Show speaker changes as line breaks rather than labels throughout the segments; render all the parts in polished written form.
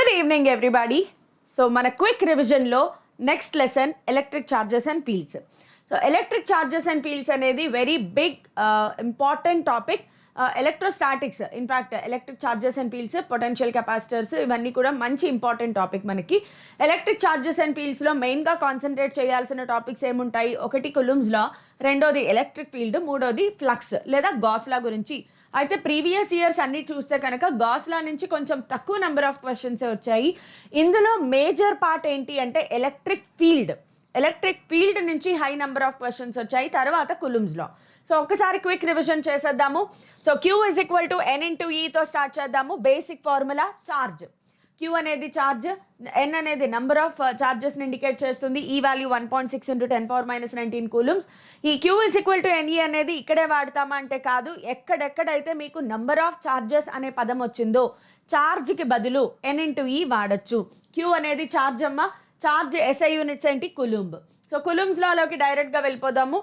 Good evening, everybody. So, మన quick రివిజన్లో next lesson electric charges and fields. So electric charges and fields అనేది very big important topic. Electrostatics in fact electric charges and fields, potential capacitors ఇవన్నీ కూడా మంచి important topic మనకి. Electric charges and ఫీల్డ్స్లో మెయిన్గా concentrate చేయాల్సిన టాపిక్స్ ఏముంటాయి? ఒకటి కులుమ్స్ లా, రెండోది ఎలక్ట్రిక్ ఫీల్డ్, మూడోది ఫ్లక్స్ లేదా గాస్ లా గురించి. అయితే ప్రీవియస్ ఇయర్స్ అన్ని చూస్తే కనుక గాస్ లా నుంచి కొంచెం తక్కువ నెంబర్ ఆఫ్ క్వశ్చన్స్ వచ్చాయి. ఇందులో మేజర్ పార్ట్ ఏంటి అంటే ఎలక్ట్రిక్ ఫీల్డ్ నుంచి హై నెంబర్ ఆఫ్ క్వశ్చన్స్ వచ్చాయి. తర్వాత కులుమ్స్ లా. సో ఒకసారి క్విక్ రివిజన్ చేసేద్దాము. సో Q = N × E తో స్టార్ట్ చేద్దాము. Basic formula charge. Q అనేది చార్జ్, N అనేది నెంబర్ ఆఫ్ చార్జెస్ని ఇండికేట్ చేస్తుంది. ఈ వాల్యూ 1.6 × 10⁻19 కూలమ్స్. ఈ Q = NE అనేది ఇక్కడే వాడతామా అంటే కాదు. ఎక్కడెక్కడైతే మీకు నెంబర్ ఆఫ్ చార్జెస్ అనే పదం వచ్చిందో చార్జ్కి బదులు N × E వాడచ్చు. Q అనేది చార్జ్ అమ్మ, చార్జ్ SI యూనిట్స్ ఏంటి? కులుంబ్. సో కులుమ్స్ లాలోకి డైరెక్ట్గా వెళ్ళిపోదాము.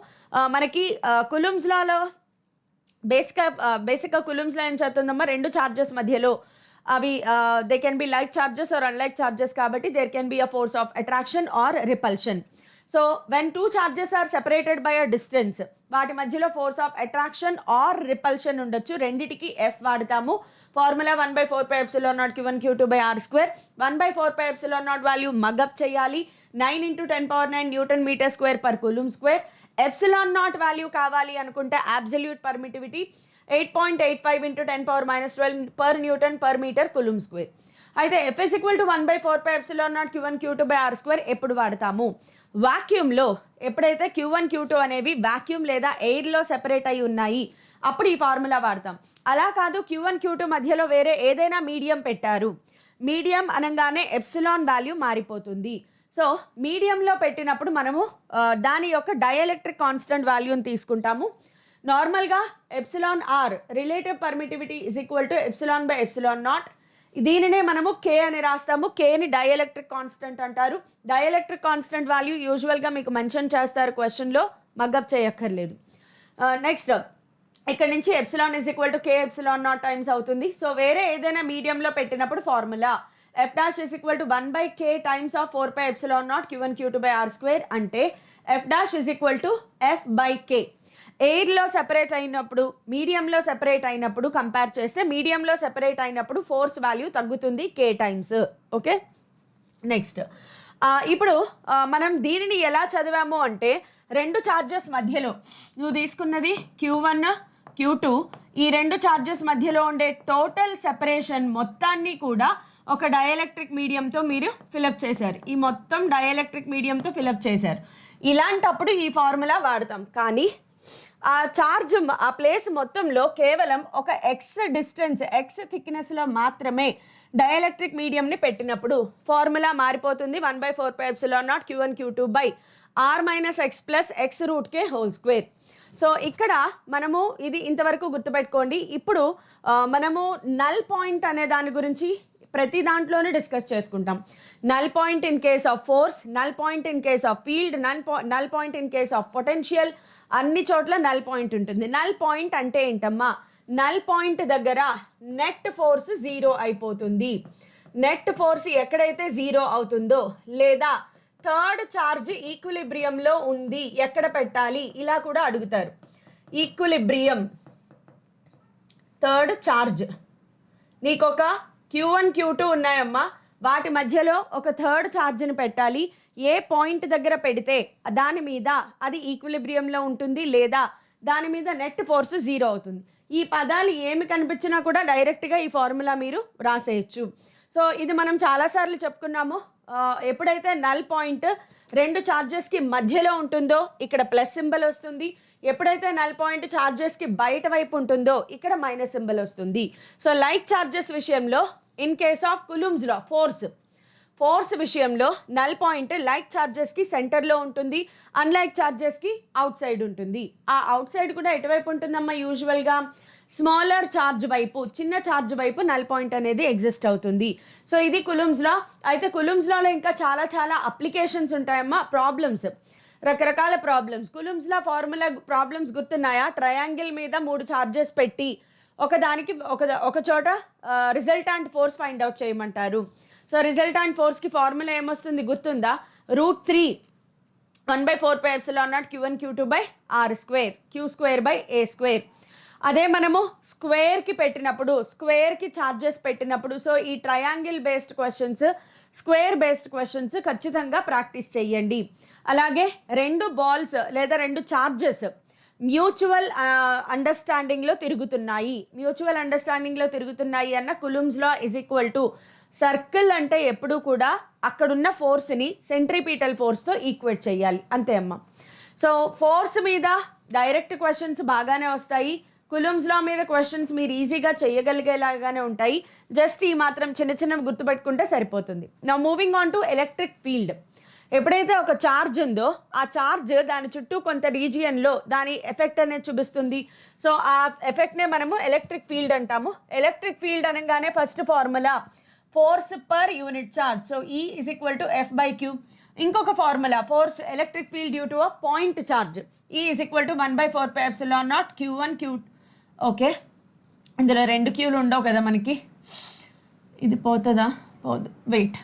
మనకి కులుమ్స్ లాలో బేసిక్గా కులుమ్స్ లా ఏం చేస్తుందమ్మా, రెండు చార్జెస్ మధ్యలో అవి they can be like charges or unlike charges, కాబట్టి there can be a force of attraction or repulsion. So when two charges are separated by a distance, వాటి మధ్యలో force of attraction or repulsion ఉండొచ్చు. రెండిటికి F వాడతాము. Formula 1/4πε0 Q1 Q2/r². 1/4πε0 value mug up చేయాలి. 9 × 10⁻9 newton metre square per coulomb square. ε0 value కావాలి అనుకుంటే absolute permittivity 8.85 × 10⁻12 per newton per metre coulomb square. అయితే F = 1/4πε0 Q1 Q2/r² ఎప్పుడు వాడతాము? వాక్యూమ్లో ఎప్పుడైతే Q1 Q2 అనేవి వాక్యూమ్ లేదా ఎయిర్లో సెపరేట్ అయి ఉన్నాయి అప్పుడు ఈ ఫార్ములా వాడతాం. అలా కాదు, Q1 Q2 మధ్యలో వేరే ఏదైనా మీడియం పెట్టారు, మీడియం అనగానే ఎప్సిలాన్ వాల్యూ మారిపోతుంది. సో మీడియంలో పెట్టినప్పుడు మనము దాని యొక్క డైఎలక్ట్రిక్ కాన్స్టెంట్ వాల్యూని తీసుకుంటాము. నార్మల్గా εr రిలేటివ్ పర్మిటివిటీ = ε/ε0. దీనినే మనము K అని రాస్తాము. Kని డైఎలక్ట్రిక్ కాన్స్టెంట్ అంటారు. డైఎలక్ట్రిక్ కాన్స్టెంట్ వాల్యూ యూజువల్గా మీకు మెన్షన్ చేస్తారు క్వశ్చన్లో, మగ్గప్ చేయక్కర్లేదు. నెక్స్ట్ ఇక్కడ నుంచి ε = K∈0 టైమ్స్ అవుతుంది. సో వేరే ఏదైనా మీడియంలో పెట్టినప్పుడు formula F' = 1/K times of 4πε0 Q1 Q2/r² అంటే F' = F/K. ఎయిర్లో సెపరేట్ అయినప్పుడు, మీడియంలో సెపరేట్ అయినప్పుడు కంపేర్ చేస్తే మీడియంలో సెపరేట్ అయినప్పుడు ఫోర్స్ వాల్యూ తగ్గుతుంది K టైమ్స్. ఓకే, నెక్స్ట్ ఇప్పుడు మనం దీనిని ఎలా చదివాము అంటే రెండు చార్జెస్ మధ్యలో నువ్వు తీసుకున్నది Q1 Q2, ఈ రెండు చార్జెస్ మధ్యలో ఉండే టోటల్ సెపరేషన్ మొత్తాన్ని కూడా ఒక డైఎలక్ట్రిక్ మీడియంతో మీరు ఫిలప్ చేశారు. ఈ మొత్తం డైఎలక్ట్రిక్ మీడియంతో ఫిలప్ చేశారు. ఇలాంటప్పుడు ఈ ఫార్ములా వాడతాం. కానీ ఆ చార్జ్ ఆ ప్లేస్ మొత్తంలో కేవలం ఒక ఎక్స్ థిక్నెస్లో మాత్రమే డైఎలక్ట్రిక్ మీడియంని పెట్టినప్పుడు ఫార్ములా మారిపోతుంది. 1/4πε0 Q1 Q2/r - x + x√k². So ఇక్కడ మనము ఇది ఇంతవరకు గుర్తుపెట్టుకోండి. ఇప్పుడు మనము నల్ పాయింట్ అనే దాని గురించి ప్రతి దాంట్లోనే డిస్కస్ చేసుకుంటాం. Null point in case of force, null point in case of field, null point in case of potential, అన్ని చోట్ల నల్ పాయింట్ ఉంటుంది. నల్ పాయింట్ అంటే ఏంటమ్మా, నల్ పాయింట్ దగ్గర నెట్ ఫోర్స్ 0 అయిపోతుంది. నెట్ ఫోర్స్ ఎక్కడైతే 0 అవుతుందో, లేదా థర్డ్ చార్జ్ ఈక్విలిబ్రియంలో ఉంది ఎక్కడ పెట్టాలి ఇలా కూడా అడుగుతారు. ఈక్విలిబ్రియం, థర్డ్ చార్జ్, నీకొక Q1 Q2 ఉన్నాయమ్మా, వాటి మధ్యలో ఒక థర్డ్ ఛార్జ్ని పెట్టాలి. ఏ పాయింట్ దగ్గర పెడితే దాని మీద అది ఈక్విలిబ్రియంలో ఉంటుంది, లేదా దాని మీద నెట్ ఫోర్స్ 0 అవుతుంది. ఈ పదాలు ఏమి కనిపించినా కూడా డైరెక్ట్గా ఈ ఫార్ములా మీరు రాసేయచ్చు. సో ఇది మనం చాలాసార్లు చెప్పుకున్నాము. ఎప్పుడైతే నల్ పాయింట్ రెండు చార్జెస్కి మధ్యలో ఉంటుందో ఇక్కడ ప్లస్ సింబల్ వస్తుంది. ఎప్పుడైతే నల్ పాయింట్ చార్జెస్కి బయట వైపు ఉంటుందో ఇక్కడ మైనస్ సింబల్ వస్తుంది. సో లైక్ చార్జెస్ విషయంలో, in case of Coulomb's law force విషయంలో నల్ పాయింట్ లైక్ చార్జెస్కి సెంటర్లో ఉంటుంది, అన్లైక్ చార్జెస్కి అవుట్ సైడ్ ఉంటుంది. ఆ అవుట్ సైడ్ కూడా ఎటువైపు ఉంటుందమ్మా? యూజువల్గా స్మాలర్ ఛార్జ్ వైపు, చిన్న ఛార్జ్ వైపు నల్ పాయింట్ అనేది ఎగ్జిస్ట్ అవుతుంది. సో ఇది కులుమ్స్ లా. అయితే కులుమ్స్ లాలో ఇంకా చాలా అప్లికేషన్స్ ఉంటాయమ్మా. ప్రాబ్లమ్స్, రకరకాల ప్రాబ్లమ్స్. కులుమ్స్ లా ఫార్ములా ప్రాబ్లమ్స్ గుర్తున్నాయా? ట్రయాంగిల్ మీద 3 చార్జెస్ పెట్టి ఒకదానికి ఒక చోట రిజల్టాంట్ ఫోర్స్ ఫైండ్ అవుట్ చేయమంటారు. సో రిజల్టాంట్ ఫోర్స్కి ఫార్ములా ఏమొస్తుంది గుర్తుందా? √3 1/4πε0 Q1 Q2 by r², Q² by a². అదే మనము స్క్వేర్కి పెట్టినప్పుడు, స్క్వేర్కి ఛార్జెస్ పెట్టినప్పుడు, సో ఈ triangle based questions, square based questions ఖచ్చితంగా ప్రాక్టీస్ చేయండి. అలాగే 2 బాల్స్ లేదా 2 ఛార్జెస్ మ్యూచువల్ అండర్స్టాండింగ్లో తిరుగుతున్నాయి అన్న Coulomb's law is equal to, circle అంటే ఎప్పుడూ కూడా అక్కడున్న ఫోర్స్ని సెంట్రిపీటల్ ఫోర్స్తో ఈక్వేట్ చేయాలి, అంతే అమ్మ. సో ఫోర్స్ మీద డైరెక్ట్ క్వశ్చన్స్ బాగానే వస్తాయి, కులుమ్స్ లా మీద క్వశ్చన్స్ మీరు ఈజీగా చేయగలిగేలాగానే ఉంటాయి. జస్ట్ ఈ మాత్రం చిన్నవి గుర్తుపెట్టుకుంటే సరిపోతుంది. నా moving on to electric field. ఎప్పుడైతే ఒక ఛార్జ్ ఉందో ఆ ఛార్జ్ దాని చుట్టూ కొంత రీజియన్లో దాని ఎఫెక్ట్ అనేది చూపిస్తుంది. సో ఆ ఎఫెక్ట్నే మనము ఎలక్ట్రిక్ ఫీల్డ్ అంటాము. ఎలక్ట్రిక్ ఫీల్డ్ అనగానే first formula force per unit charge. So E is equal to F/Q. ఇంకొక formula force electric field due to a point charge. E is equal to 1/4πε0 Q1 Q. Okay, ఇందులో 2 క్యూలు ఉండవు కదా మనకి, ఇది పోతుందా? పోదు, వెయిట్.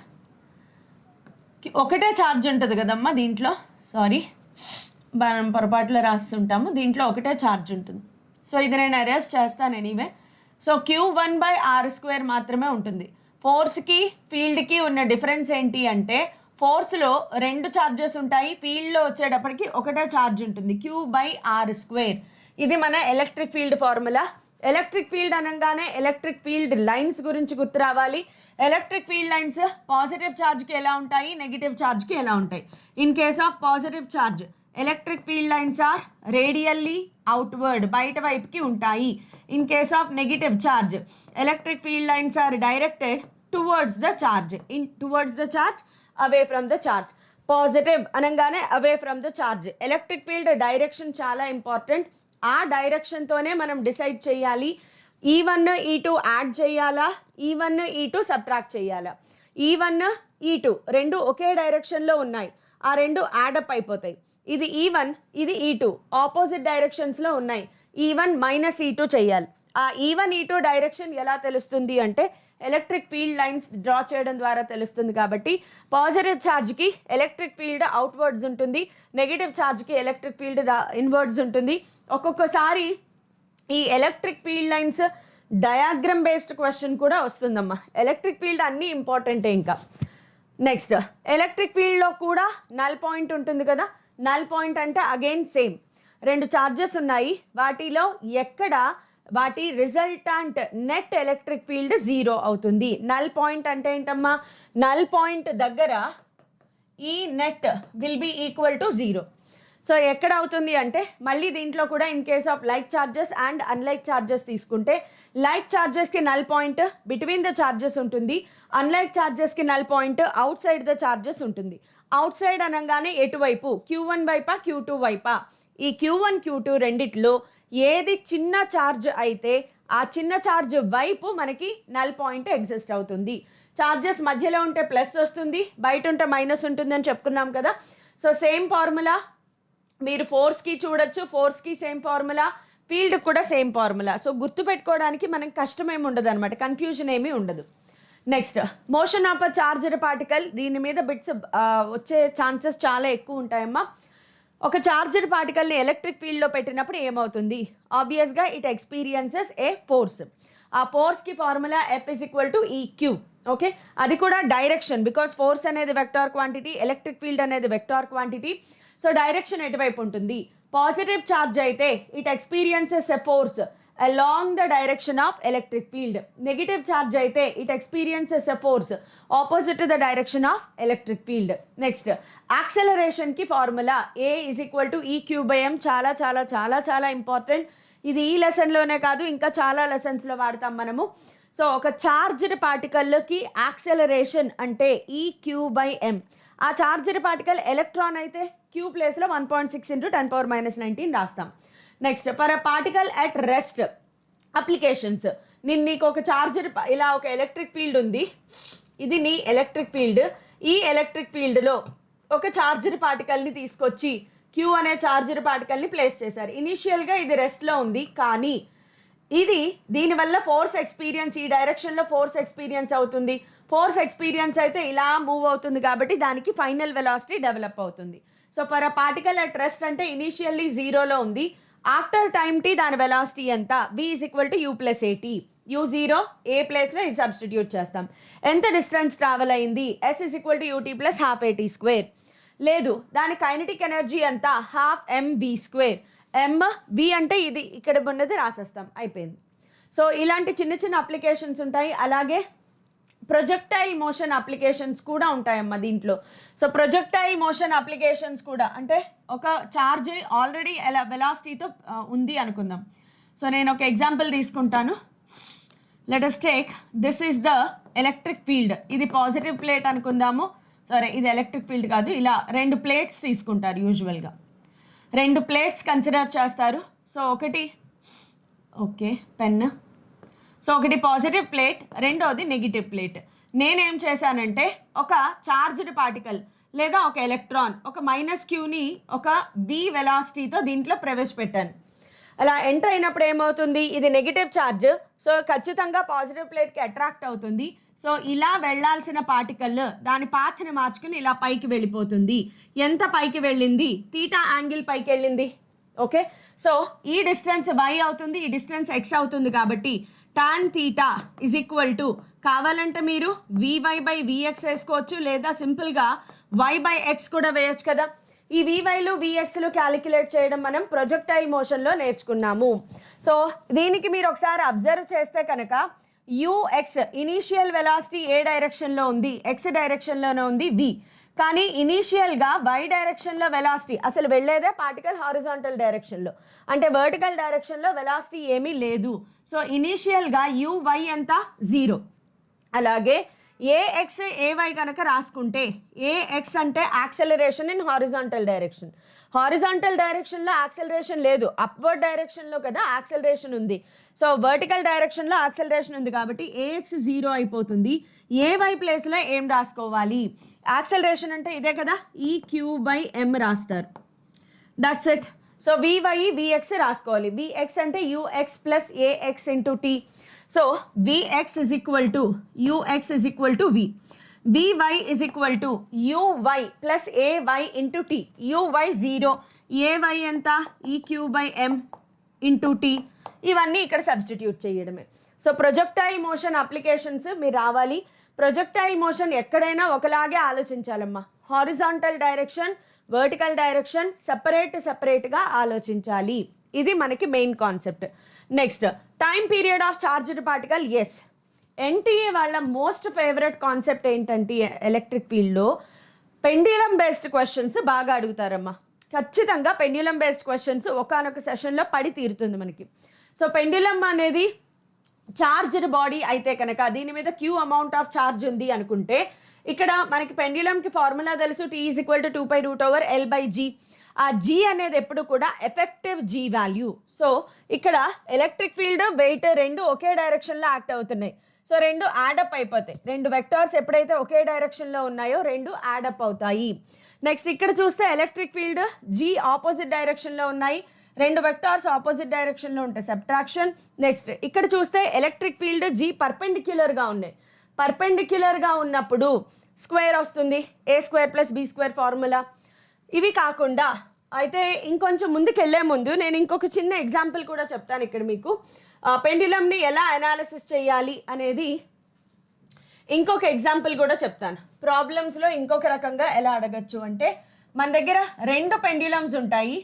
ఒకటే ఛార్జ్ ఉంటుంది కదమ్మా దీంట్లో, సారీ మనం పొరపాటులో రాస్తుంటాము, దీంట్లో ఒకటే ఛార్జ్ ఉంటుంది. సో ఇది నేను అరేస్ చేస్తాను ఎనీవే. సో Q1/r² మాత్రమే ఉంటుంది. ఫోర్స్కి ఫీల్డ్కి ఉన్న డిఫరెన్స్ ఏంటి అంటే, ఫోర్స్లో 2 ఛార్జెస్ ఉంటాయి, ఫీల్డ్లో వచ్చేటప్పటికి ఒకటే ఛార్జ్ ఉంటుంది, Q/r². ఇది మన electric field formula. Electric field అనగానే ఎలక్ట్రిక్ ఫీల్డ్ లైన్స్ గురించి గుర్తు రావాలి. ఎలక్ట్రిక్ ఫీల్డ్ లైన్స్ పాజిటివ్ ఛార్జ్కి ఎలా ఉంటాయి, నెగిటివ్ ఛార్జ్కి ఎలా ఉంటాయి. In case of positive charge electric field lines are radially outward, బయట వైపుకి ఉంటాయి. In case of negative charge electric field lines are directed towards the charge, away from the charge. Positive అనగానే away from the charge. Electric field direction చాలా important. ఆ డైరెక్షన్తోనే మనం decide చేయాలి E1 E2 add చేయాలా, E1 E2 subtract చేయాలా. E1 E2 రెండు ఒకే డైరెక్షన్లో ఉన్నాయి, ఆ 2 యాడప్ అయిపోతాయి. ఇది E1, ఇది E2 ఆపోజిట్ డైరెక్షన్స్లో ఉన్నాయి, E1 మైనస్ E2 చేయాలి. ఆ E1 E2 డైరెక్షన్ ఎలా తెలుస్తుంది అంటే ఎలక్ట్రిక్ ఫీల్డ్ లైన్స్ డ్రా చేయడం ద్వారా తెలుస్తుంది. కాబట్టి పాజిటివ్ ఛార్జ్కి ఎలక్ట్రిక్ ఫీల్డ్ అవుట్వర్డ్స్ ఉంటుంది, నెగిటివ్ ఛార్జ్కి ఎలక్ట్రిక్ ఫీల్డ్ ఇన్వర్డ్స్ ఉంటుంది. ఒక్కొక్కసారి ఈ electric field lines diagram based question కూడా వస్తుందమ్మా. ఎలక్ట్రిక్ ఫీల్డ్ అన్నీ ఇంపార్టెంటే. ఇంకా నెక్స్ట్ ఎలక్ట్రిక్ ఫీల్డ్లో కూడా నల్ పాయింట్ ఉంటుంది కదా. నల్ పాయింట్ అంటే అగైన్ సేమ్, 2 ఛార్జెస్ ఉన్నాయి, వాటిలో ఎక్కడ వాటి రిజల్టాంట్ నెట్ ఎలక్ట్రిక్ ఫీల్డ్ 0 అవుతుంది. నల్ పాయింట్ అంటే ఏంటమ్మా, నల్ పాయింట్ దగ్గర ఈ net will be equal to 0. So ఎక్కడ అవుతుంది అంటే మళ్ళీ దీంట్లో కూడా in case of like charges and unlike charges తీసుకుంటే, లైక్ ఛార్జెస్కి null point between the charges ఉంటుంది, అన్లైక్ ఛార్జెస్కి null point outside the charges ఉంటుంది. అవుట్ సైడ్ అనగానే ఎటువైపు, Q1 వైపా Q2 వైపా. ఈ Q1 Q2 రెండిట్లో ఏది చిన్న ఛార్జ్ అయితే ఆ చిన్న ఛార్జ్ వైపు మనకి నల్ పాయింట్ ఎగ్జిస్ట్ అవుతుంది. ఛార్జెస్ మధ్యలో ఉంటే ప్లస్ వస్తుంది, బయట ఉంటే మైనస్ ఉంటుంది అని చెప్పుకున్నాం కదా. సో సేమ్ ఫార్ములా మీరు ఫోర్స్కి చూడొచ్చు, ఫోర్స్కి సేమ్ ఫార్ములా, ఫీల్డ్ కూడా సేమ్ ఫార్ములా. సో గుర్తుపెట్టుకోవడానికి మనకు కష్టం ఏమి ఉండదు అనమాట, కన్ఫ్యూజన్ ఏమీ ఉండదు. Next motion of a charger particle. దీని మీద బిట్స్ వచ్చే ఛాన్సెస్ చాలా ఎక్కువ ఉంటాయమ్మా. ఒక చార్జర్ పార్టికల్ని ఎలక్ట్రిక్ ఫీల్డ్లో పెట్టినప్పుడు ఏమవుతుంది, ఆబ్వియస్గా ఇట్ ఎక్స్పీరియన్సెస్ ఏ ఫోర్స్. ఆ ఫోర్స్కి formula F is equal to EQ. Okay, అది కూడా డైరెక్షన్, బికాస్ ఫోర్స్ అనేది వెక్టార్ క్వాంటిటీ, ఎలక్ట్రిక్ ఫీల్డ్ అనేది వెక్టార్ క్వాంటిటీ. సో డైరెక్షన్ ఎటువైపు ఉంటుంది, పాజిటివ్ ఛార్జ్ అయితే it experiences a force along the direction of electric field. Negative charge అయితే it experiences a force opposite to the direction of electric field. Next యాక్సెలరేషన్కి formula A is equal to EQ/m. చాలా చాలా చాలా చాలా important. ఇది ఈ లెసన్లోనే కాదు, ఇంకా చాలా లెసన్స్లో వాడతాం మనము. సో ఒక చార్జ్డ్ పార్టికల్కి యాక్సెలరేషన్ అంటే EQ/m. ఆ చార్జర్ పార్టికల్ ఎలక్ట్రాన్ అయితే Q ప్లేస్లో 1.6 × 10⁻⁻19 రాస్తాం. Next for a particle at rest applications. నీకు ఒక చార్జర్, ఇలా ఒక ఎలక్ట్రిక్ ఫీల్డ్ ఉంది, ఇది నీ ఎలక్ట్రిక్ ఫీల్డ్. ఈ ఎలక్ట్రిక్ ఫీల్డ్లో ఒక చార్జర్ పార్టికల్ని తీసుకొచ్చి Q అనే చార్జర్ పార్టికల్ని ప్లేస్ చేశారు. ఇనీషియల్గా ఇది రెస్ట్లో ఉంది, కానీ ఇది దీనివల్ల ఫోర్స్ ఎక్స్పీరియన్స్, ఈ డైరెక్షన్లో ఫోర్స్ ఎక్స్పీరియన్స్ అవుతుంది. ఫోర్స్ ఎక్స్పీరియన్స్ అయితే ఇలా మూవ్ అవుతుంది కాబట్టి దానికి ఫైనల్ వెలాసిటీ డెవలప్ అవుతుంది. So for a particle at rest అంటే ఇనీషియల్లీ జీరోలో ఉంది, ఆఫ్టర్ టైమ్ టీ దాని వెలాసిటీ ఎంత, v = u + at. u0 ఏ ప్లేస్లో ఇది సబ్స్టిట్యూట్ చేస్తాం. ఎంత డిస్టెన్స్ ట్రావెల్ అయింది, s = ut + ½ at². లేదు, దాని కైనెటిక్ ఎనర్జీ ఎంత, ½ mv². v అంటే ఇది ఇక్కడ ఉన్నది రాసేస్తాం, అయిపోయింది. సో ఇలాంటి చిన్న చిన్న అప్లికేషన్స్ ఉంటాయి. అలాగే ప్రొజెక్టైల్ మోషన్ అప్లికేషన్స్ కూడా ఉంటాయమ్మా దీంట్లో. సో ప్రొజెక్టైల్ మోషన్ అప్లికేషన్స్ కూడా అంటే ఒక ఛార్జ్ ఆల్రెడీ ఎలా వెలాసిటీతో ఉంది అనుకుందాం. సో నేను ఒక ఎగ్జాంపుల్ తీసుకుంటాను. Let us take this is the electric field. ఇది పాజిటివ్ ప్లేట్ అనుకుందాము. సరే, ఇది ఎలక్ట్రిక్ ఫీల్డ్ కాదు. ఇలా 2 ప్లేట్స్ తీసుకుంటారు యూజువల్గా. 2 ప్లేట్స్ కన్సిడర్ చేస్తారు. సో ఒకటి ఓకే పెన్. సో ఒకటి పాజిటివ్ ప్లేట్, రెండోది నెగిటివ్ ప్లేట్. నేనేం చేశానంటే ఒక చార్జ్డ్ పార్టికల్ లేదా ఒక ఎలక్ట్రాన్ ఒక -q ఒక v వెలాసిటీతో దీంట్లో ప్రవేశపెట్టాను. అలా ఎంటర్ అయినప్పుడు ఏమవుతుంది, ఇది నెగిటివ్ ఛార్జ్. సో ఖచ్చితంగా పాజిటివ్ ప్లేట్కి అట్రాక్ట్ అవుతుంది. సో ఇలా వెళ్ళాల్సిన పార్టికల్ దాని పాత్ని మార్చుకుని ఇలా పైకి వెళ్ళిపోతుంది. ఎంత పైకి వెళ్ళింది, తీటా యాంగిల్ పైకి వెళ్ళింది. ఓకే, సో ఈ డిస్టెన్స్ y అవుతుంది, ఈ డిస్టెన్స్ x అవుతుంది. కాబట్టి tan θ = కావాలంటే మీరు vy/vx వేసుకోవచ్చు, లేదా సింపుల్గా y/x కూడా వేయచ్చు కదా. ఈ vyలు vxలు క్యాలిక్యులేట్ చేయడం మనం ప్రొజెక్టైల్ మోషన్లో నేర్చుకున్నాము. సో దీనికి మీరు ఒకసారి అబ్జర్వ్ చేస్తే కనుక ux ఇనీషియల్ వెలాసిటీ ఏ డైరెక్షన్లో ఉంది, x డైరెక్షన్లోనే ఉంది v. కానీ ఇనీషియల్గా y డైరెక్షన్లో వెలాసిటీ అసలు వెళ్ళేదే పార్టికల్ హారిజాంటల్ డైరెక్షన్లో, అంటే వర్టికల్ డైరెక్షన్లో వెలాసిటీ ఏమీ లేదు. సో ఇనీషియల్గా uy ఎంత, 0. అలాగే ax ay కనుక రాసుకుంటే ax అంటే acceleration in horizontal direction. Horizontal డైరెక్షన్లో యాక్సెలరేషన్ లేదు, అప్వర్డ్ డైరెక్షన్లో కదా యాక్సెలరేషన్ ఉంది. సో వర్టికల్ డైరెక్షన్లో యాక్సెలరేషన్ ఉంది కాబట్టి ax 0 అయిపోతుంది. ay ప్లేస్లో ఏం రాసుకోవాలి, యాక్సెలరేషన్ అంటే ఇదే కదా, eq/m రాస్తారు. That's it. So vy vx రాసుకోవాలి. vx అంటే ux + ax × t. So vx = ux = v. vy = uy + ay × t. uy 0, ay ఎంత, eq/m × t. ఇవన్నీ ఇక్కడ సబ్స్టిట్యూట్ చేయడమే. సో ప్రొజెక్టైల్ మోషన్ అప్లికేషన్స్ మీరు రావాలి. ప్రొజెక్టైల్ మోషన్ ఎక్కడైనా ఒకలాగే ఆలోచించాలమ్మా. హారిజాంటల్ డైరెక్షన్, వర్టికల్ డైరెక్షన్ సపరేట్గా ఆలోచించాలి. ఇది మనకి main concept. Next time period of charged particle. Yes, NTA వాళ్ళ మోస్ట్ ఫేవరెట్ కాన్సెప్ట్ ఏంటంటే ఎలక్ట్రిక్ ఫీల్డ్లో పెండ్యులం బేస్డ్ క్వశ్చన్స్ బాగా అడుగుతారమ్మా. ఖచ్చితంగా పెండ్యులం బేస్డ్ క్వశ్చన్స్ ఒకానొక సెషన్లో పడి తీరుతుంది మనకి. సో పెండ్యులం అనేది చార్జ్డ్ బాడీ అయితే కనుక దీని మీద q అమౌంట్ ఆఫ్ ఛార్జ్ ఉంది అనుకుంటే ఇక్కడ మనకి పెండ్యులంకి ఫార్ములా తెలుసు, t = 2π√L/g. ఆ g అనేది ఎప్పుడు కూడా ఎఫెక్టివ్ g వాల్యూ. సో ఇక్కడ ఎలక్ట్రిక్ ఫీల్డ్, వెయిట్ రెండు ఒకే డైరెక్షన్లో యాక్ట్ అవుతున్నాయి. సో రెండు యాడప్ అయిపోతాయి. 2 వెక్టార్స్ ఎప్పుడైతే ఒకే డైరెక్షన్లో ఉన్నాయో 2 యాడప్ అవుతాయి. నెక్స్ట్ ఇక్కడ చూస్తే ఎలక్ట్రిక్ ఫీల్డ్ g ఆపోజిట్ డైరెక్షన్లో ఉన్నాయి, 2 వెక్టార్స్ ఆపోజిట్ డైరెక్షన్లో ఉంటాయి, సబ్ట్రాక్షన్. నెక్స్ట్ ఇక్కడ చూస్తే ఎలక్ట్రిక్ ఫీల్డ్ g పర్పెండిక్యులర్గా ఉన్నాయి. పర్పెండిక్యులర్గా ఉన్నప్పుడు స్క్వేర్ వస్తుంది, a² + b² ఫార్ములా. ఇవి కాకుండా అయితే ఇంకొంచెం ముందుకు వెళ్ళే ముందు నేను ఇంకొక చిన్న ఎగ్జాంపుల్ కూడా చెప్తాను ఇక్కడ మీకు. పెండ్యులంని ఎలా అనాలిసిస్ చేయాలి అనేది ఇంకొక ఎగ్జాంపుల్ కూడా చెప్తాను. ప్రాబ్లమ్స్లో ఇంకొక రకంగా ఎలా అడగచ్చు అంటే మన దగ్గర 2 పెండ్యులమ్స్ ఉంటాయి.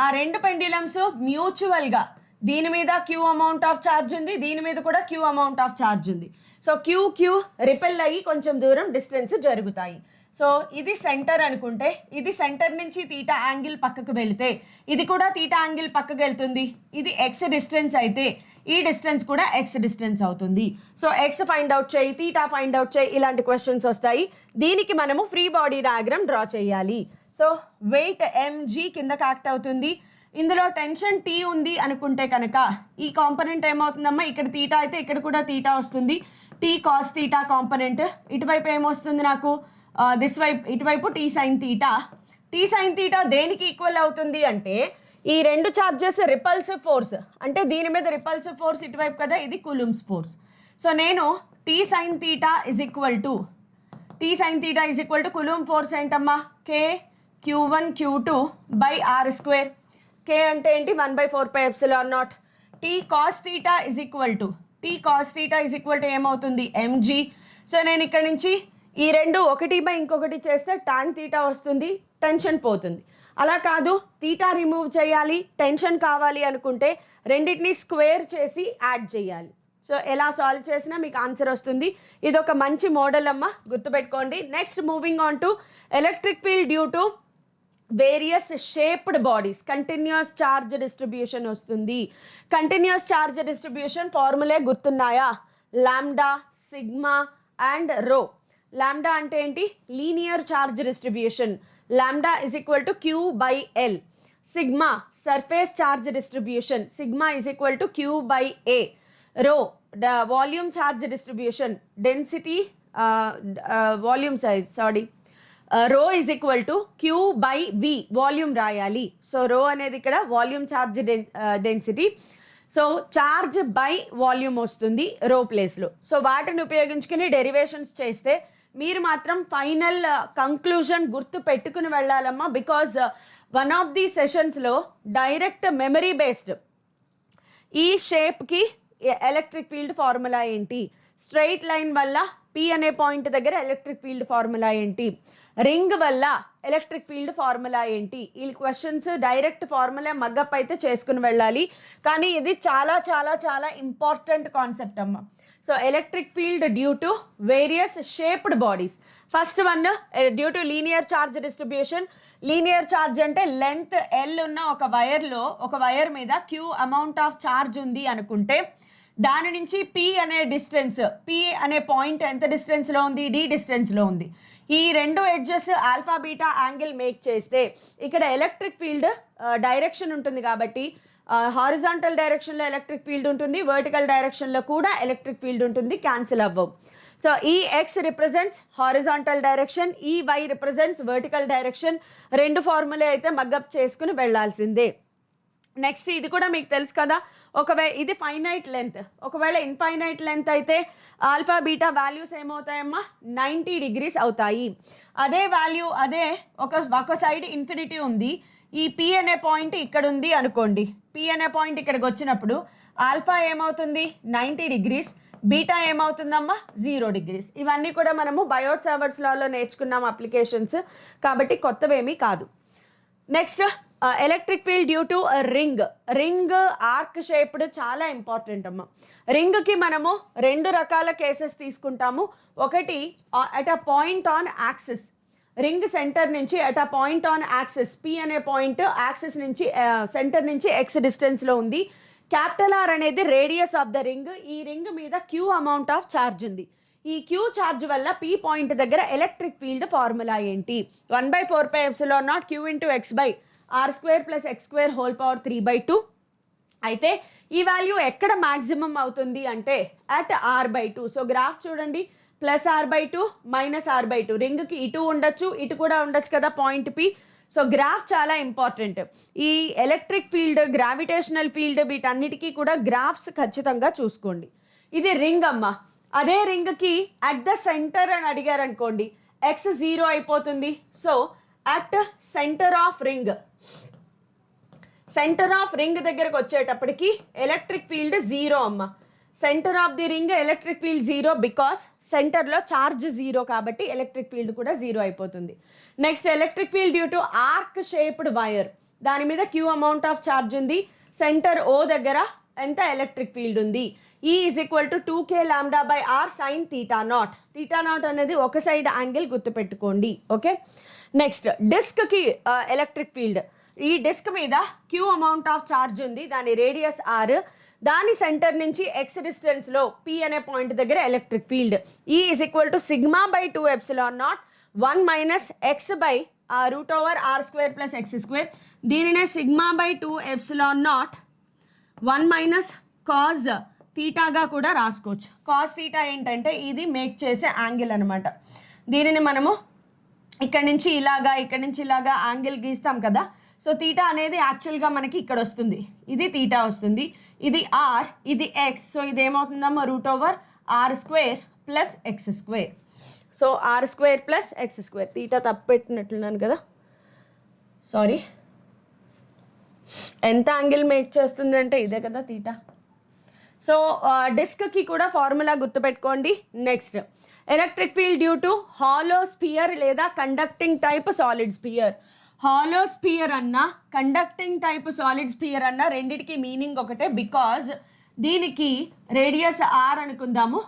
ఆ 2 పెండ్యులమ్స్ మ్యూచువల్గా దీని మీద q అమౌంట్ ఆఫ్ ఛార్జ్ ఉంది, దీని మీద కూడా q అమౌంట్ ఆఫ్ ఛార్జ్ ఉంది. సో q రిపెల్ అయ్యి కొంచెం దూరం డిస్టెన్స్ జరుగుతాయి. సో ఇది సెంటర్ అనుకుంటే ఇది సెంటర్ నుంచి తీటా యాంగిల్ పక్కకు వెళితే ఇది కూడా తీటా యాంగిల్ పక్కకు వెళ్తుంది. ఇది x డిస్టెన్స్ అయితే ఈ డిస్టెన్స్ కూడా x డిస్టెన్స్ అవుతుంది. సో x ఫైండ్ అవుట్ చేయి, తీటా ఫైండ్ అవుట్ చేయి, ఇలాంటి క్వశ్చన్స్ వస్తాయి. దీనికి మనము ఫ్రీ బాడీ డయాగ్రామ్ డ్రా చేయాలి. సో వెయిట్ mg కిందకి యాక్ట్ అవుతుంది. ఇందులో టెన్షన్ T ఉంది అనుకుంటే కనుక ఈ కాంపనెంట్ ఏమవుతుందమ్మా, ఇక్కడ తీటా అయితే ఇక్కడ కూడా తీటా వస్తుంది, T cos తీటా కాంపనెంట్. ఇటువైపు ఏమొస్తుంది నాకు, ఇటువైపు T sin theta. T sin theta దేనికి ఈక్వల్ అవుతుంది అంటే ఈ రెండు చార్జెస్ రిపల్సివ్ ఫోర్స్, అంటే దీని మీద రిపల్సివ్ ఫోర్స్ ఇటువైపు కదా, ఇది కూలుంబ్స్ ఫోర్స్. సో నేను T sine theta is equal to Coulomb force ఏంటమ్మా, k Q1 Q2 by r square. K అంటే ఏంటి, 1/4πε0. T cos theta is equal to ఏమవుతుంది, mg. సో నేను ఇక్కడ నుంచి ఈ రెండు ఒకటి బై ఇంకొకటి చేస్తే టాన్ తీటా వస్తుంది, టెన్షన్ పోతుంది. అలా కాదు, తీటా రిమూవ్ చేయాలి, టెన్షన్ కావాలి అనుకుంటే రెండింటిని స్క్వేర్ చేసి యాడ్ చేయాలి. సో ఎలా సాల్వ్ చేసినా మీకు ఆన్సర్ వస్తుంది. ఇది ఒక మంచి మోడల్ అమ్మ, గుర్తుపెట్టుకోండి. Next moving on to electric field due to various shaped bodies, continuous charge distribution వస్తుంది. కంటిన్యూస్ చార్జ్ డిస్ట్రిబ్యూషన్ ఫార్ములే గుర్తున్నాయా, lambda, sigma and rho. Lambda అంటే ఏంటి, linear charge distribution, lambda is equal to Q by L. Sigma surface charge distribution, sigma is equal to Q by A. Rho volume charge distribution, density volume size rho is equal to Q by V, volume రాయాలి. So రో అనేది ఇక్కడ volume charge density. So charge by volume వస్తుంది రో ప్లేస్లో. So వాటిని ఉపయోగించుకుని derivations చేస్తే మీరు మాత్రం ఫైనల్ కంక్లూజన్ గుర్తు పెట్టుకుని వెళ్ళాలమ్మా. బికాజ్ వన్ ఆఫ్ ది సెషన్స్లో డైరెక్ట్ మెమరీ బేస్డ్ ఈ షేప్కి ఎలక్ట్రిక్ ఫీల్డ్ ఫార్ములా ఏంటి, స్ట్రైట్ లైన్ వల్ల P అనే పాయింట్ దగ్గర ఎలక్ట్రిక్ ఫీల్డ్ ఫార్ములా ఏంటి, రింగ్ వల్ల ఎలక్ట్రిక్ ఫీల్డ్ ఫార్ములా ఏంటి, ఈ క్వశ్చన్స్ డైరెక్ట్ ఫార్ములా మగ్గప్ అయితే చేసుకుని వెళ్ళాలి. కానీ ఇది చాలా చాలా చాలా ఇంపార్టెంట్ కాన్సెప్ట్ అమ్మ. So electric field due to various shaped bodies. First one due to linear charge distribution. Linear charge అంటే లెంత్ L ఉన్న ఒక వైర్ మీద Q అమౌంట్ ఆఫ్ చార్జ్ ఉంది అనుకుంటే దాని నుంచి P అనే డిస్టెన్స్, P అనే పాయింట్ ఎంత డిస్టెన్స్లో ఉంది, D డిస్టెన్స్లో ఉంది. ఈ రెండు edges alpha beta angle make చేస్తే ఇక్కడ ఎలక్ట్రిక్ ఫీల్డ్ డైరెక్షన్ ఉంటుంది కాబట్టి హారిజాంటల్ డైరెక్షన్లో ఎలక్ట్రిక్ ఫీల్డ్ ఉంటుంది, వర్టికల్ డైరెక్షన్లో కూడా ఎలక్ట్రిక్ ఫీల్డ్ ఉంటుంది, క్యాన్సిల్ అవ్వవు. సో ఈ X రిప్రజెంట్స్ హారిజాంటల్ డైరెక్షన్, ఈ Y రిప్రజెంట్స్ వర్టికల్ డైరెక్షన్. రెండు ఫార్ములే అయితే మగ్గప్ చేసుకుని వెళ్ళాల్సిందే. నెక్స్ట్ ఇది కూడా మీకు తెలుసు కదా, ఒకవేళ ఇది ఫైనైట్ లెంత్, ఒకవేళ ఇన్ఫైనైట్ లెంత్ అయితే ఆల్ఫా బీటా వాల్యూస్ ఏమవుతాయమ్మా, 90 degrees అవుతాయి. అదే వాల్యూ ఒక సైడ్ ఇన్ఫినిటీ ఉంది, ఈ P అనే పాయింట్ ఇక్కడ ఉంది అనుకోండి, P అనే పాయింట్ ఇక్కడికి వచ్చినప్పుడు ఆల్ఫా ఏమవుతుంది 90 degrees, బీటా ఏమవుతుందమ్మా 0 degrees. ఇవన్నీ కూడా మనము బయోట్ సావర్ట్స్ లాలో నేర్చుకున్నాం అప్లికేషన్స్, కాబట్టి కొత్తవేమీ కాదు. Next electric field due to ring arc shaped, చాలా ఇంపార్టెంట్ అమ్మ. రింగ్కి మనము రెండు రకాల కేసెస్ తీసుకుంటాము. ఒకటి at a point on axis, ring centre నుంచి at a point on axis, P అనే పాయింట్ యాక్సిస్ నుంచి సెంటర్ నుంచి X డిస్టెన్స్లో ఉంది. క్యాపిటల్ R అనేది రేడియస్ ఆఫ్ ద రింగ్. ఈ రింగ్ మీద Q అమౌంట్ ఆఫ్ ఛార్జ్ ఉంది. ఈ Q ఛార్జ్ వల్ల P పాయింట్ దగ్గర ఎలక్ట్రిక్ ఫీల్డ్ ఫార్ములా ఏంటి, 1/4πε0 Q into X by R² + X² whole power 3/2. అయితే ఈ వాల్యూ ఎక్కడ మ్యాక్సిమం అవుతుంది అంటే అట్ R/2. సో గ్రాఫ్ చూడండి, +R/2 -R/2. రింగ్కి ఇటు ఉండొచ్చు, ఇటు కూడా ఉండొచ్చు కదా పాయింట్ P. సో గ్రాఫ్ చాలా ఇంపార్టెంట్. ఈ ఎలక్ట్రిక్ ఫీల్డ్, గ్రావిటేషనల్ ఫీల్డ్, వీటన్నిటికీ కూడా గ్రాఫ్స్ ఖచ్చితంగా చూసుకోండి. ఇది రింగ్ అమ్మ. అదే రింగ్కి అట్ ద సెంటర్ అని అడిగారు అనుకోండి, X 0 అయిపోతుంది. So at centre of ring, centre of ring దగ్గరకు వచ్చేటప్పటికి ఎలక్ట్రిక్ ఫీల్డ్ 0 అమ్మ. Centre of the ring electric field 0 because సెంటర్లో ఛార్జ్ 0 కాబట్టి ఎలక్ట్రిక్ ఫీల్డ్ కూడా 0 అయిపోతుంది. Next electric field due to arc shaped wire, దాని మీద Q అమౌంట్ ఆఫ్ ఛార్జ్ ఉంది, సెంటర్ O దగ్గర ఎంత ఎలక్ట్రిక్ ఫీల్డ్ ఉంది, E = 2k λ/r sin θ0. θ0 అనేది ఒక సైడ్ యాంగిల్, గుర్తుపెట్టుకోండి. ఓకే, నెక్స్ట్ డిస్క్కి ఎలక్ట్రిక్ ఫీల్డ్. ఈ డిస్క్ మీద Q అమౌంట్ ఆఫ్ ఛార్జ్ ఉంది, దాని రేడియస్ R, దాని సెంటర్ నుంచి X డిస్టెన్స్లో P అనే పాయింట్ దగ్గర electric field. E = σ/2ε0 1 - x/√r² + x². దీనినే σ/2ε0 1 - cos θగా కూడా రాసుకోవచ్చు. కాస్ θ ఏంటంటే ఇది మేక్ చేసే యాంగిల్ అనమాట. దీనిని మనము ఇక్కడ నుంచి ఇలాగా యాంగిల్ గీస్తాం కదా. సో తీటా అనేది యాక్చువల్గా మనకి ఇక్కడ వస్తుంది, ఇది తీటా వస్తుంది, ఇది ఆర్, ఇది ఎక్స్. సో ఇది ఏమవుతుందమ్మా √r² plus x². So r² plus x². Theta తప్పెట్టినట్లున్నాను కదా, సారీ. ఎంత యాంగిల్ మేక్ చేస్తుంది అంటే ఇదే కదా తీటా. సో డిస్క్కి కూడా ఫార్ములా గుర్తుపెట్టుకోండి. Next, electric field due to hollow sphere లేదా conducting type solid sphere. Hollow sphere అన్న కండక్టింగ్ టైప్ సాలిడ్ స్పియర్ అన్న రెండిటికి మీనింగ్ ఒకటే. బికాజ్ దీనికి రేడియస్ r అనుకుందాము,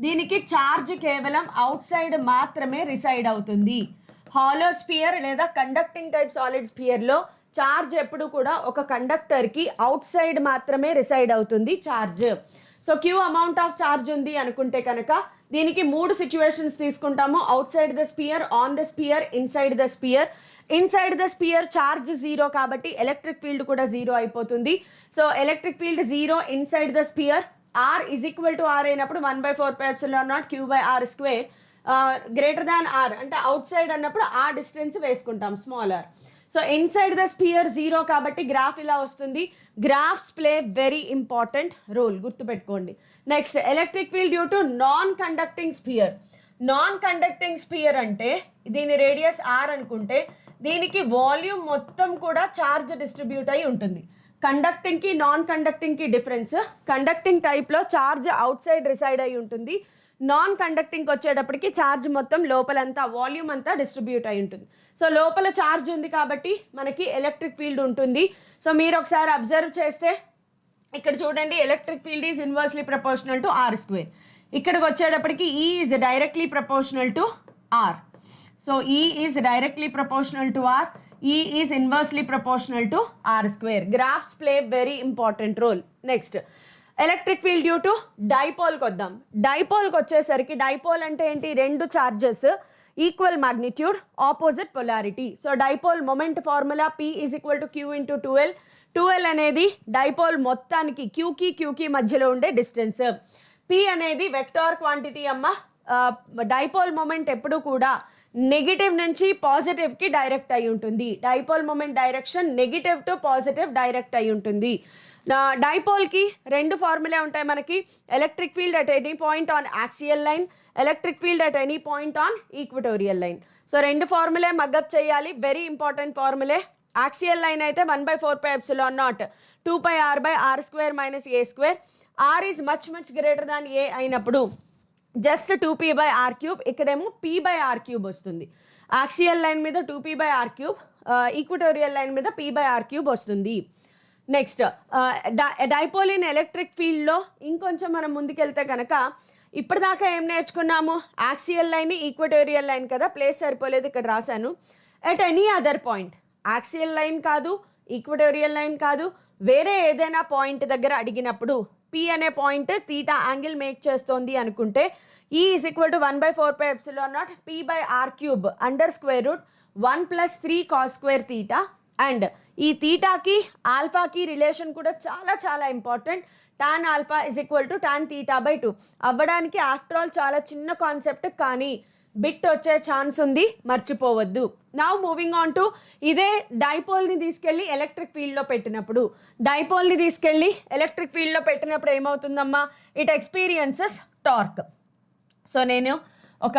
దీనికి ఛార్జ్ కేవలం అవుట్ సైడ్ మాత్రమే రిసైడ్ అవుతుంది. హాలో స్పియర్ లేదా కండక్టింగ్ టైప్ సాలిడ్ స్పియర్లో ఛార్జ్ ఎప్పుడు కూడా ఒక కండక్టర్కి అవుట్ సైడ్ మాత్రమే రిసైడ్ అవుతుంది charge. So Q amount of charge ఉంది అనుకుంటే కనుక దీనికి 3 సిచ్యువేషన్స్ తీసుకుంటాము. Outside the sphere, on the sphere, inside the sphere. Inside the sphere charge 0 కాబట్టి ఎలక్ట్రిక్ ఫీల్డ్ కూడా 0 అయిపోతుంది. So electric field 0 inside the sphere. R = R అయినప్పుడు 1/4πε0 Q/r². Greater than R అంటే అవుట్ సైడ్ అన్నప్పుడు ఆ distance వేసుకుంటాం, small r. So inside the sphere 0 కాబట్టి graph ఇలా వస్తుంది. Graphs play very important role, గుర్తుపెట్టుకోండి. Next, electric field due to non conducting sphere. Non conducting sphere అంటే దీని రేడియస్ r అనుకుంటే దీనికి వాల్యూమ్ మొత్తం కూడా ఛార్జ్ డిస్ట్రిబ్యూట్ అయి ఉంటుంది. కండక్టింగ్కి నాన్ కండక్టింగ్కి డిఫరెన్స్, కండక్టింగ్ టైప్లో ఛార్జ్ అవుట్ సైడ్ రిసైడ్ అయి ఉంటుంది. నాన్ కండక్టింగ్కి వచ్చేటప్పటికి ఛార్జ్ మొత్తం లోపలంతా వాల్యూమ్ అంతా డిస్ట్రిబ్యూట్ అయి ఉంటుంది. సో లోపల ఛార్జ్ ఉంది కాబట్టి మనకి ఎలక్ట్రిక్ ఫీల్డ్ ఉంటుంది. సో మీరు ఒకసారి అబ్జర్వ్ చేస్తే ఇక్కడ చూడండి, electric field is inversely proportional to r². ఇక్కడికి వచ్చేటప్పటికి E is directly proportional to r. So E is directly proportional to r, E is inversely proportional to r². Graphs play very important role. Next, electric field due to డైపోల్కి వద్దాం. డైపోల్కి వచ్చేసరికి dipole అంటే ఏంటి? 2 charges equal magnitude, opposite polarity. So dipole moment formula P = Q × 2L. 2L అనేది dipole మొత్తానికి క్యూకి మధ్యలో ఉండే డిస్టెన్స్. P అనేది వెక్టార్ క్వాంటిటీ అమ్మ. డైపోల్ మొమెంట్ ఎప్పుడు కూడా నెగిటివ్ నుంచి పాజిటివ్కి డైరెక్ట్ అయి ఉంటుంది. Dipole moment direction negative to positive direct అయి ఉంటుంది. డైపోల్కి 2 ఫార్ములే ఉంటాయి మనకి. Electric field at any point on axial line, electric field at any point on equatorial line. So 2 formulae mug up చేయాలి, very important formulae. Axial line అయితే 1/4πε0 2πr/r² - a². R is much greater than a అయినప్పుడు just 2p/r³. ఇక్కడేమో p/r³ వస్తుంది. Axial line మీద 2p/r³, equatorial line మీద p/r³ వస్తుంది. Next, dipole in electric ఫీల్డ్లో ఇంకొంచెం మనం ముందుకెళ్తే కనుక ఇప్పటిదాకా ఏం నేర్చుకున్నాము? యాక్సియల్ లైన్, ఈక్వటోరియల్ లైన్ కదా, ప్లేస్ సరిపోలేదు ఇక్కడ రాశాను. At any other point, axial line కాదు, ఈక్వటోరియల్ లైన్ కాదు, వేరే ఏదైనా పాయింట్ దగ్గర అడిగినప్పుడు P అనే పాయింట్ తీటా యాంగిల్ మేక్ చేస్తోంది అనుకుంటే E = 1/4πε0 p/r³ √1 + 3 cos² θ. అండ్ ఈ తీటాకి ఆల్ఫాకి రిలేషన్ కూడా చాలా ఇంపార్టెంట్. tan α = tan θ/2 అవ్వడానికి ఆఫ్టర్ ఆల్ చాలా చిన్న కాన్సెప్ట్, కానీ బిట్ వచ్చే ఛాన్స్ ఉంది, మర్చిపోవద్దు. నౌ మూవింగ్ ఆన్ టు ఇదే డైపోల్ని తీసుకెళ్ళి ఎలక్ట్రిక్ ఫీల్డ్లో పెట్టినప్పుడు, ఏమవుతుందమ్మా? It experiences torque. సో నేను ఒక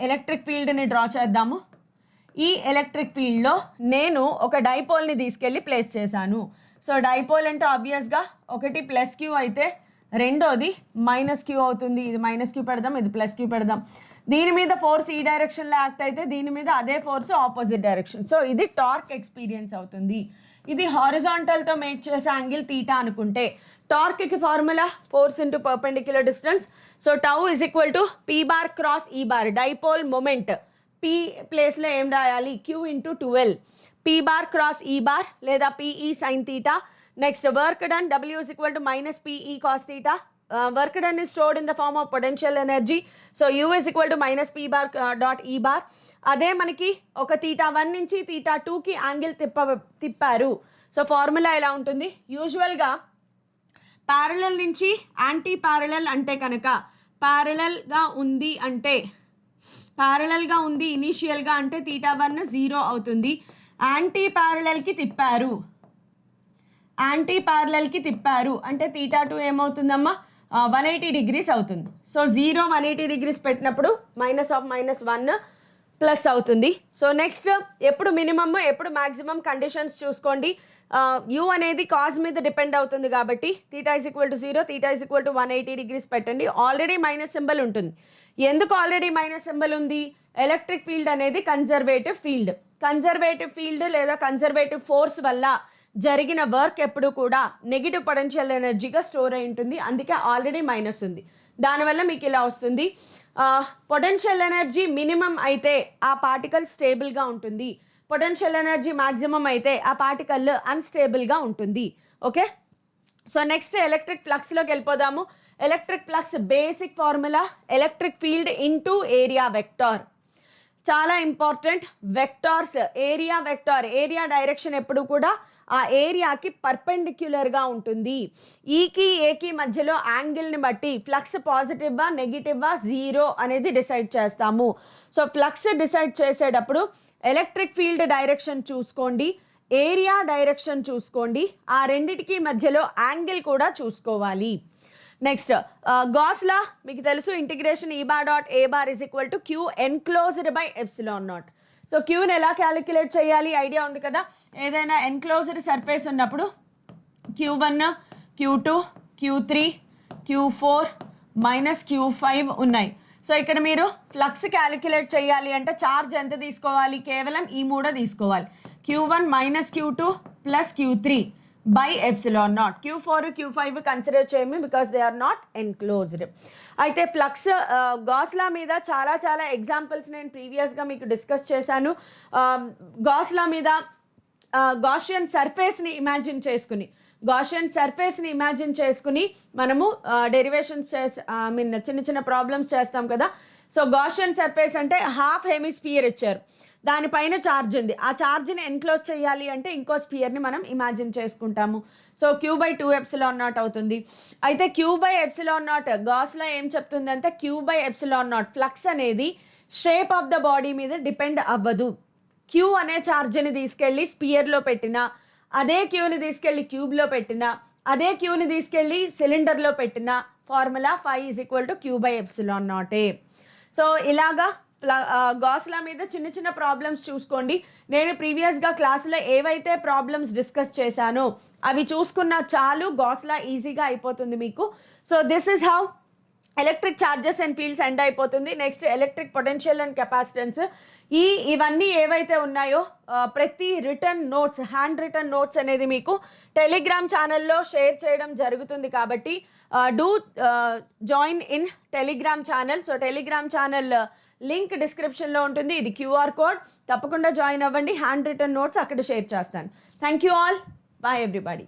ఎలక్ట్రిక్ ఫీల్డ్ని డ్రా చేద్దాము. ఈ ఎలక్ట్రిక్ ఫీల్డ్లో నేను ఒక డైపోల్ని తీసుకెళ్ళి ప్లేస్ చేశాను. సో డైపోల్ అంటే ఆబ్వియస్గా ఒకటి +q అయితే రెండోది -q అవుతుంది. ఇది -q పెడదాం, ఇది +q పెడదాం. దీని మీద ఫోర్స్ ఈ డైరెక్షన్లో యాక్ట్ అయితే దీని మీద అదే ఫోర్స్ ఆపోజిట్ డైరెక్షన్. సో ఇది టార్క్ ఎక్స్పీరియన్స్ అవుతుంది. ఇది హారిజాంటల్తో మేక్ చేసే యాంగిల్ తీటా అనుకుంటే టార్క్కి formula force × perpendicular distance. So tau = p/× e⁻. Dipole moment P ప్లేస్లో ఏం రాయాలి? Q × 2L. p/× e⁻ లేదా PE sin θ. నెక్స్ట్, work done W = -PE cos θ. Work done is stored in the form of potential energy. So U is equal to -p/e⁻. అదే మనకి ఒక θ1 నుంచి θ2కి angle తిప్పారు. సో ఫార్ములా ఎలా ఉంటుంది? యూజువల్గా ప్యారలల్ నుంచి యాంటీ ప్యారలల్ అంటే కనుక ప్యారలల్గా ఉంది ఇనీషియల్గా అంటే θ1 0 అవుతుంది. యాంటీ ప్యారలల్కి తిప్పారు, యాంటీ ప్యారలల్కి తిప్పారు అంటే తీటా 2 ఏమవుతుందమ్మా 180 degrees అవుతుంది. సో 0 180 degrees పెట్టినప్పుడు -1 ప్లస్ అవుతుంది. సో నెక్స్ట్ ఎప్పుడు మినిమమ్ ఎప్పుడు మ్యాక్సిమం కండిషన్స్ చూసుకోండి. యూ అనేది కాజ్ మీద డిపెండ్ అవుతుంది కాబట్టి theta is equal to 0, theta is equal to 180 degrees పెట్టండి. ఆల్రెడీ మైనస్ సింబల్ ఉంటుంది. ఎందుకు ఆల్రెడీ మైనస్ సింబల్ ఉంది? ఎలక్ట్రిక్ ఫీల్డ్ అనేది కన్జర్వేటివ్ ఫీల్డ్. కన్జర్వేటివ్ ఫీల్డ్ లేదా కన్జర్వేటివ్ ఫోర్స్ వల్ల జరిగిన వర్క్ ఎప్పుడు కూడా నెగిటివ్ పొటెన్షియల్ ఎనర్జీగా స్టోర్ అయి ఉంటుంది. అందుకే ఆల్రెడీ మైనస్ ఉంది. దానివల్ల మీకు ఇలా వస్తుంది. పొటెన్షియల్ ఎనర్జీ మినిమం అయితే ఆ పార్టికల్ స్టేబుల్గా ఉంటుంది, పొటెన్షియల్ ఎనర్జీ మ్యాక్సిమం అయితే ఆ పార్టికల్ అన్స్టేబుల్గా ఉంటుంది. ఓకే, సో నెక్స్ట్ ఎలక్ట్రిక్ ఫ్లక్స్లోకి వెళ్ళిపోదాము. Electric flux basic formula electric field into area vector. చాలా important. Vectors, area vector, area direction ఎప్పుడు కూడా ఆ ఏరియాకి పర్పెండిక్యులర్గా ఉంటుంది. ఈకి ఏకి మధ్యలో యాంగిల్ని బట్టి ఫ్లక్స్ పాజిటివ్వా నెగిటివ్వా 0 అనేది డిసైడ్ చేస్తాము. సో ఫ్లక్స్ డిసైడ్ చేసేటప్పుడు ఎలక్ట్రిక్ ఫీల్డ్ డైరెక్షన్ చూసుకోండి, ఏరియా డైరెక్షన్ చూసుకోండి, ఆ రెండిటికి మధ్యలో యాంగిల్ కూడా చూసుకోవాలి. నెక్స్ట్ గాస్ లా మీకు తెలుసు, integration E bar dot A bar is equal to Q enclosed by epsilon naught. So క్యూని ఎలా క్యాలిక్యులేట్ చేయాలి ఐడియా ఉంది కదా. ఏదైనా ఎన్క్లోజ్డ్ సర్ఫేస్ ఉన్నప్పుడు Q1, Q2, Q3, Q4 minus Q5 ఉన్నాయి. సో ఇక్కడ మీరు ఫ్లక్స్ క్యాలిక్యులేట్ చేయాలి అంటే ఛార్జ్ ఎంత తీసుకోవాలి? కేవలం ఈ 3 తీసుకోవాలి. Q1 minus Q2 plus Q3 by epsilon naught. Q4 Q5 consider చేయము because they are not enclosed. అయితే ఫ్లక్స్ గాస్లా మీద చాలా చాలా ఎగ్జాంపుల్స్ నేను ప్రీవియస్గా మీకు డిస్కస్ చేశాను. గాస్లా మీద గాషియన్ సర్ఫేస్ని ఇమాజిన్ చేసుకుని మనము డెరివేషన్స్ చిన్న చిన్న ప్రాబ్లమ్స్ చేస్తాం కదా. సో గాషియన్ సర్ఫేస్ అంటే హాఫ్ హెమిస్ఫియర్ ఇచ్చారు, దానిపైన ఛార్జ్ ఉంది. ఆ ఛార్జ్ని ఎన్క్లోజ్ చేయాలి అంటే ఇంకో స్పియర్ని మనం ఇమాజిన్ చేసుకుంటాము. సో Q/2 ఎప్సిలాన్ నాట్ అవుతుంది. అయితే Q/ఎప్సిలాన్ నాట్ గాస్లో ఏం చెప్తుందంటే Q/ఎప్సిలాన్ నాట్ ఫ్లక్స్ అనేది షేప్ ఆఫ్ ద బాడీ మీద డిపెండ్ అవ్వదు. Q అనే ఛార్జ్ని తీసుకెళ్ళి స్పియర్లో పెట్టినా, అదే Qని తీసుకెళ్ళి క్యూబ్లో పెట్టినా, అదే Qని తీసుకెళ్ళి సిలిండర్లో పెట్టినా formula phi is equal to Q/ఎప్సిలాన్ నాటే. సో ఇలాగా గాస్లా మీద చిన్న చిన్న ప్రాబ్లమ్స్ చూసుకోండి. నేను ప్రీవియస్గా క్లాసులో ఏవైతే ప్రాబ్లమ్స్ డిస్కస్ చేశానో అవి చూసుకున్నా చాలు, గాస్లా ఈజీగా అయిపోతుంది మీకు. So this is how electric charges and fields end అయిపోతుంది. Next electric potential and capacitance. ఇవన్నీ ఏవైతే ఉన్నాయో ప్రతి written notes, handwritten notes అనేది మీకు టెలిగ్రామ్ ఛానల్లో షేర్ చేయడం జరుగుతుంది కాబట్టి do join in Telegram channel. So Telegram channel link డిస్క్రిప్షన్లో ఉంటుంది. ఇది QR కోడ్, తప్పకుండా జాయిన్ అవ్వండి. హ్యాండ్ రిటర్న్ నోట్స్ అక్కడ షేర్ చేస్తాను. Thank you all, bye everybody.